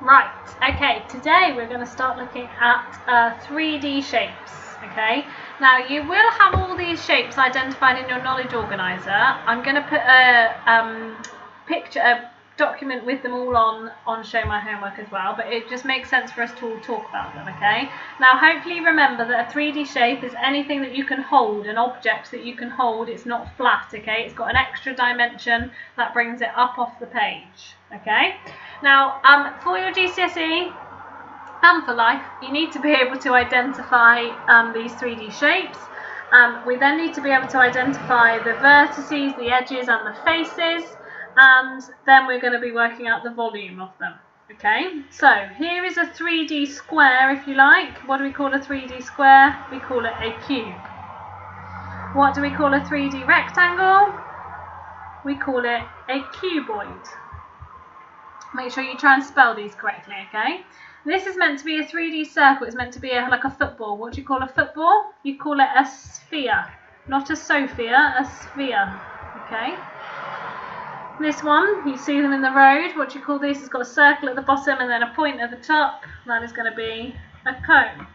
Right, okay, today we're going to start looking at 3D shapes, okay? Now, you will have all these shapes identified in your knowledge organizer. I'm going to put a document with them all on Show My Homework as well, but it just makes sense for us to all talk about them, okay? Now, hopefully remember that a 3D shape is anything that you can hold, an object that you can hold. It's not flat, okay? It's got an extra dimension that brings it up off the page, okay? Now, for your GCSE and for life, you need to be able to identify these 3D shapes. We then need to be able to identify the vertices, the edges and the faces, and then we're going to be working out the volume of them. Okay, so here is a 3D square, if you like. What do we call a 3D square? We call it a cube. What do we call a 3D rectangle? We call it a cuboid. Make sure you try and spell these correctly, okay? This is meant to be a 3D circle. It's meant to be like a football. What do you call a football? You call it a sphere. Not a Sophia, a sphere, okay? This one, you see them in the road. What do you call this? It's got a circle at the bottom and then a point at the top. That is going to be a cone.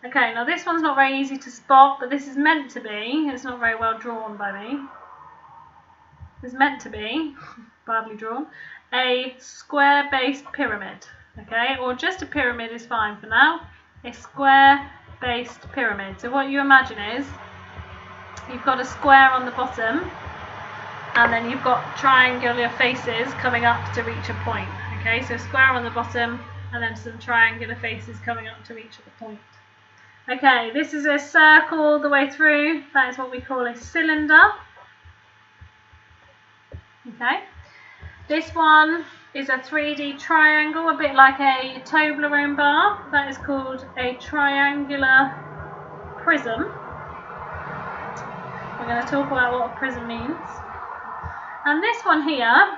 Okay, now this one's not very easy to spot, but this is meant to be. It's not very well drawn by me. It's meant to be, badly drawn, a square-based pyramid, okay? Or just a pyramid is fine for now. A square-based pyramid. So what you imagine is, you've got a square on the bottom, and then you've got triangular faces coming up to reach a point, okay? So square on the bottom, and then some triangular faces coming up to reach the point. Okay, this is a circle all the way through. That is what we call a cylinder. Okay, this one is a 3D triangle, a bit like a Toblerone bar. That is called a triangular prism. We're going to talk about what a prism means. And this one here,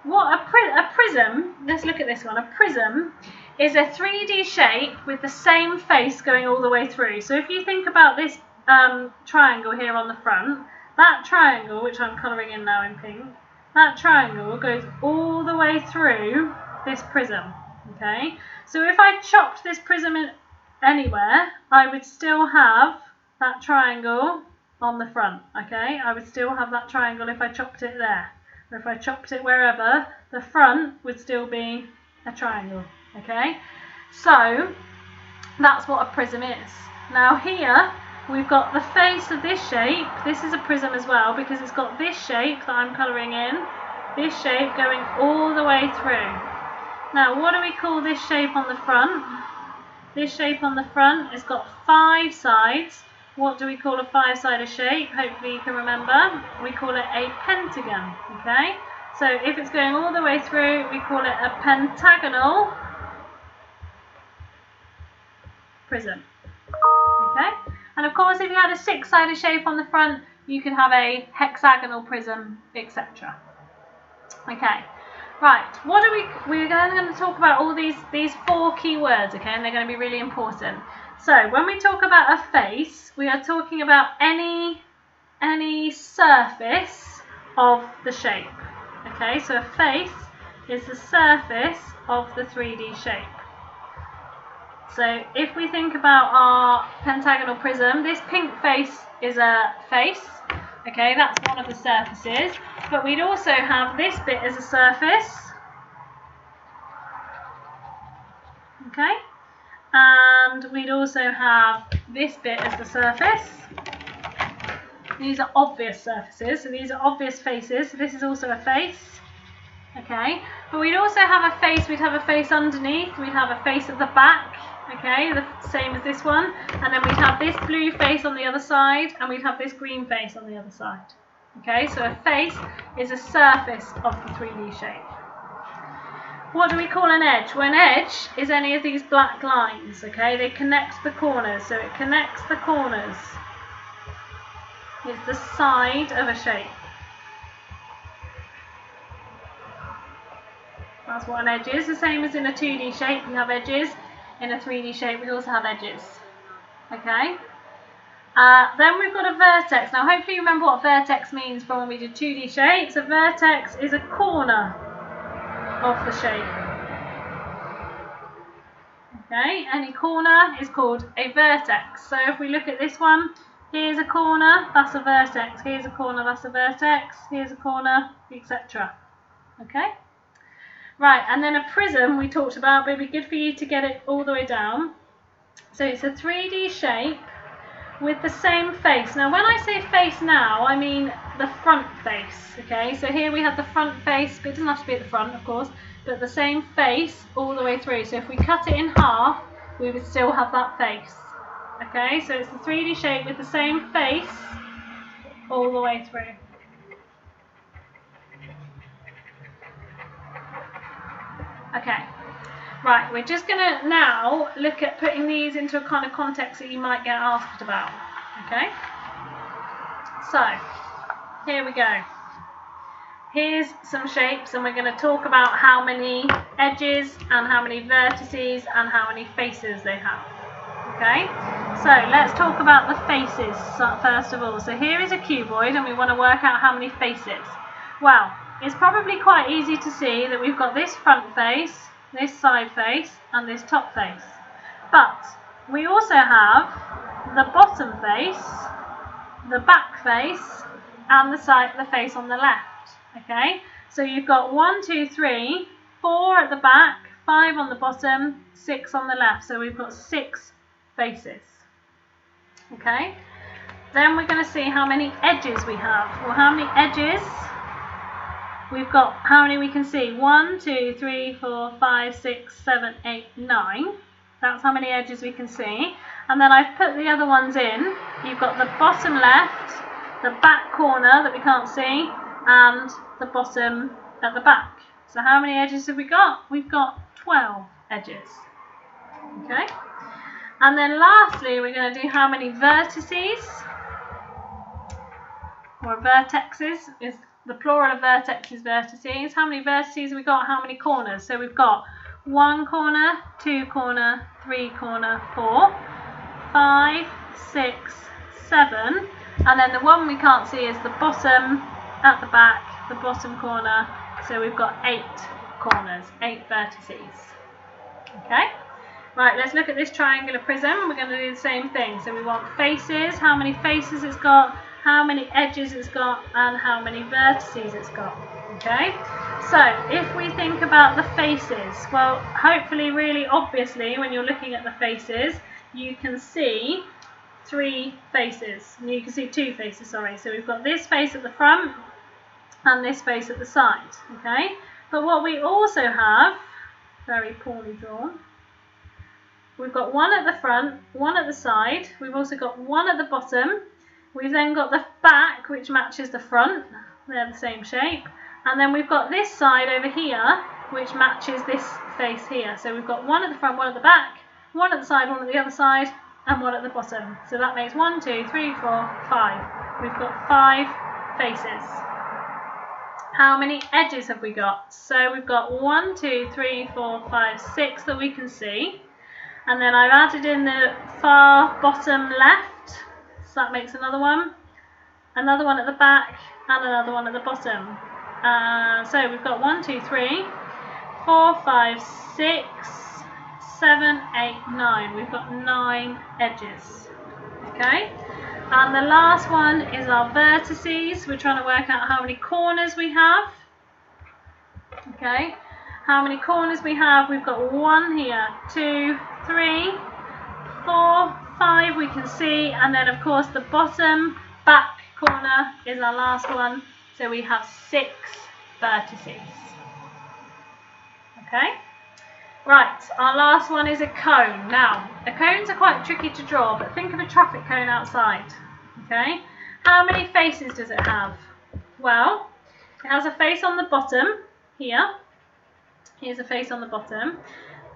a prism, let's look at this one. A prism is a 3D shape with the same face going all the way through. So if you think about this triangle here on the front, that triangle, which I'm colouring in now in pink, that triangle goes all the way through this prism, okay? So if I chopped this prism in anywhere, I would still have that triangle on the front, okay? I would still have that triangle if I chopped it there. Or if I chopped it wherever, the front would still be a triangle, okay? So that's what a prism is. Now here, we've got the face of this shape. This is a prism as well because it's got this shape that I'm colouring in, this shape going all the way through. Now, what do we call this shape on the front? This shape on the front has got 5 sides. What do we call a 5-sided shape? Hopefully you can remember. We call it a pentagon, okay? So if it's going all the way through, we call it a pentagonal prism, okay? And of course, if you had a 6-sided shape on the front, you could have a hexagonal prism, etc. Okay, right. We're going to talk about all these 4 key words, okay, and they're going to be really important. So when we talk about a face, we are talking about any surface of the shape. Okay, so a face is the surface of the 3D shape. So if we think about our pentagonal prism, this pink face is a face, okay, that's one of the surfaces, but we'd also have this bit as a surface, okay, and we'd also have this bit as the surface. These are obvious surfaces, so these are obvious faces, so this is also a face, okay, but we'd also have a face, we'd have a face underneath, we'd have a face at the back, okay, the same as this one, and then we'd have this blue face on the other side, and we'd have this green face on the other side. Okay, so a face is a surface of the 3D shape. What do we call an edge? Well, an edge is any of these black lines, okay, they connect the corners, so it connects the corners. It's the side of a shape. That's what an edge is, the same as in a 2D shape, we have edges. In a 3D shape, we also have edges, okay? Then we've got a vertex. Now, hopefully you remember what vertex means from when we did 2D shapes. A vertex is a corner. of the shape. Okay, any corner is called a vertex. So if we look at this one, here's a corner, that's a vertex. Here's a corner, that's a vertex. Here's a corner, etc. Okay? Right, and then a prism we talked about, but it'd be good for you to get it all the way down. So it's a 3D shape with the same face. Now when I say face now, I mean the front face, okay? So here we have the front face, but it doesn't have to be at the front, of course, but the same face all the way through. So if we cut it in half, we would still have that face, okay? So it's the 3D shape with the same face all the way through. Okay. Right, we're just going to now look at putting these into a kind of context that you might get asked about, okay? So, here we go. Here's some shapes, and we're going to talk about how many edges and how many vertices and how many faces they have, okay? So, let's talk about the faces first of all. So here is a cuboid, and we want to work out how many faces. Well, it's probably quite easy to see that we've got this front face, this side face, and this top face. But we also have the bottom face, the back face, and the face on the left. Okay? So you've got 1, 2, 3, 4 at the back, 5 on the bottom, 6 on the left. So we've got 6 faces. Okay? Then we're going to see how many edges we have. Well, how many edges? We've got how many we can see? 1, 2, 3, 4, 5, 6, 7, 8, 9. That's how many edges we can see. And then I've put the other ones in. You've got the bottom left, the back corner that we can't see, and the bottom at the back. So how many edges have we got? We've got 12 edges. Okay? And then lastly, we're going to do how many vertices, or vertexes, is the plural of vertex is vertices. How many vertices have we got? How many corners? So we've got 1 corner, 2 corner, 3 corner, 4, 5, 6, 7. And then the one we can't see is the bottom at the back, the bottom corner. So we've got 8 corners, 8 vertices. Okay? Right, let's look at this triangular prism. We're going to do the same thing. So we want faces, how many faces it's got, how many edges it's got, and how many vertices it's got. Okay, so if we think about the faces, well, hopefully really obviously when you're looking at the faces, you can see 3 faces. You can see 2 faces, sorry. So we've got this face at the front and this face at the side. Okay, but what we also have, very poorly drawn, we've got 1 at the front, 1 at the side, we've also got 1 at the bottom. We've then got the back, which matches the front. They're the same shape. And then we've got this side over here, which matches this face here. So we've got 1 at the front, 1 at the back, 1 at the side, 1 at the other side, and 1 at the bottom. So that makes 1, 2, 3, 4, 5. We've got 5 faces. How many edges have we got? So we've got 1, 2, 3, 4, 5, 6 that we can see. And then I've added in the far bottom left. So that makes another one at the back, and another one at the bottom. So we've got 1, 2, 3, 4, 5, 6, 7, 8, 9. We've got 9 edges. Okay? And the last one is our vertices. We're trying to work out how many corners we have. Okay? How many corners we have? We've got 1 here, 2, 3, 4, 5 we can see, and then of course the bottom back corner is our last one, so we have 6 vertices. Okay, right, our last one is a cone. Now, the cones are quite tricky to draw, but think of a traffic cone outside. Okay, how many faces does it have? Well, it has a face on the bottom here. Here's a face on the bottom,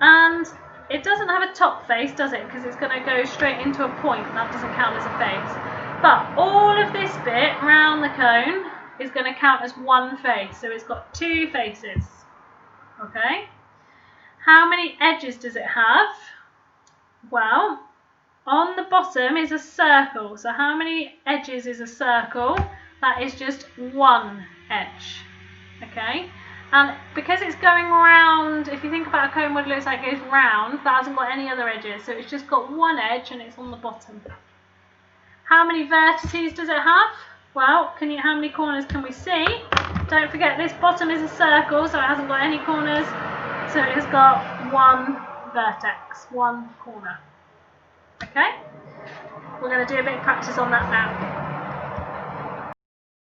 and it doesn't have a top face, does it? Because it's going to go straight into a point. That doesn't count as a face. But all of this bit around the cone is going to count as 1 face. So it's got 2 faces. Okay? How many edges does it have? Well, on the bottom is a circle. So how many edges is a circle? That is just 1 edge. Okay? And because it's going round, if you think about a cone, what it looks like it goes round, that hasn't got any other edges, so it's just got one edge and it's on the bottom. How many vertices does it have? Well, how many corners can we see? Don't forget this bottom is a circle, so it hasn't got any corners, so it has got one vertex, one corner. Okay? We're going to do a bit of practice on that now.